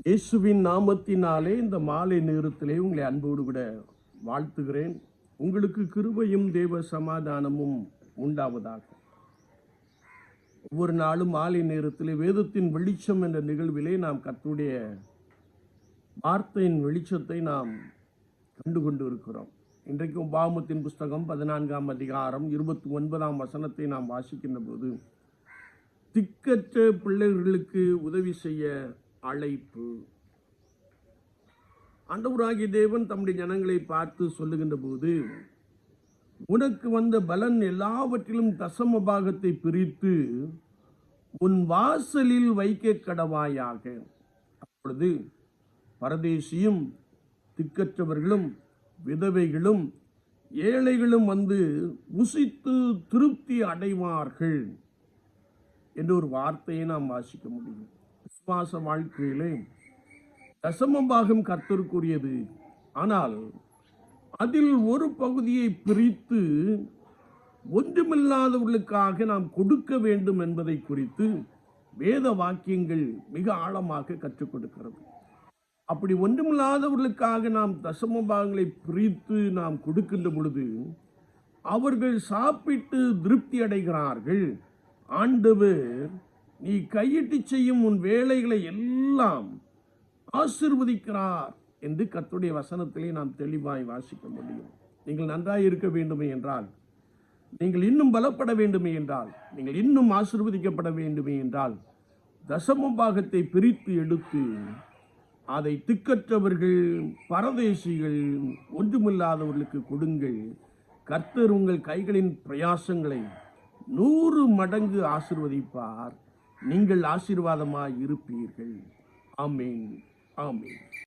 இயேசுவின் நாமத்தினாலே இந்த மாலை நேரத்திலே உங்களை அன்போடு விட வாழ்த்துகிறேன். உங்களுக்கு கிருபையும் தேவ சமாதானமும் உண்டாவதாக. ஒவ்வொரு நாளும் மாலை நேரத்திலே வேதத்தின் வெளிச்சம் என்ற நிகழ்விலே நாம் கர்த்தருடைய வார்த்தையின் வெளிச்சத்தை நாம் கண்டுகொண்டு இருக்கிறோம். இன்றைக்கு உபாகமத்தின் புஸ்தகம் 14ஆம் அதிகாரம் 29ஆம் வசனத்தை நாம் வாசிக்கின்ற போது, திக்கற்ற பிள்ளைகளுக்கு உதவி செய்ய அழைப்பு. ஆண்டவராகிய தேவன் தம்முடைய ஜனங்களை பார்த்து சொல்லுகின்ற போது, உனக்கு வந்த பலன் எல்லாவற்றிலும் தசம பாகத்தை பிரித்து உன் வாசலில் வைக்க கடவாயாக. அப்பொழுது பரதேசியும் திக்கற்றவர்களும் விதவைகளும் ஏழைகளும் வந்து புசித்து திருப்தி அடைவார்கள் என்ற ஒரு வார்த்தையை நாம் வாசிக்க முடியும். விசுவாச வாழ்க்கையிலே தசம பாகம் கர்த்தருக்குரியது. ஆனால் அதில் ஒரு பகுதியை பிரித்து ஒன்றுமில்லாதவர்களுக்காக நாம் கொடுக்க வேண்டும் என்பதை குறித்து வேத வாக்கியங்கள் மிக ஆழமாக கற்றுக் கொடுக்கிறது. அப்படி ஒன்றுமில்லாதவர்களுக்காக நாம் தசம பாகங்களை பிரித்து நாம் கொடுக்கின்ற பொழுது அவர்கள் சாப்பிட்டு திருப்தி அடைகிறார்கள். ஆண்டவர், நீ கையிட்டு செய்யும் உன் வேலைகளை எல்லாம் ஆசீர்வதிக்கிறார் என்று கர்த்தருடைய வசனத்திலே நாம் தெளிவாய் வாசிக்க முடியும். நீங்கள் நன்றாய் இருக்க வேண்டுமே என்றால், நீங்கள் இன்னும் பலப்பட வேண்டுமே என்றால், நீங்கள் இன்னும் ஆசீர்வதிக்கப்பட வேண்டுமே என்றால், தசம பாகத்தை பிரித்து எடுத்து அதை திக்கற்றவர்கள், பரதேசிகள், ஒன்றுமில்லாதவர்களுக்கு கொடுங்கள். கர்த்தர் உங்கள் கைகளின் பிரயாசங்களை 100 மடங்கு ஆசீர்வதிப்பார். நீங்கள் ஆசீர்வாதமாய் இருப்பீர்கள். ஆமென், ஆமென்.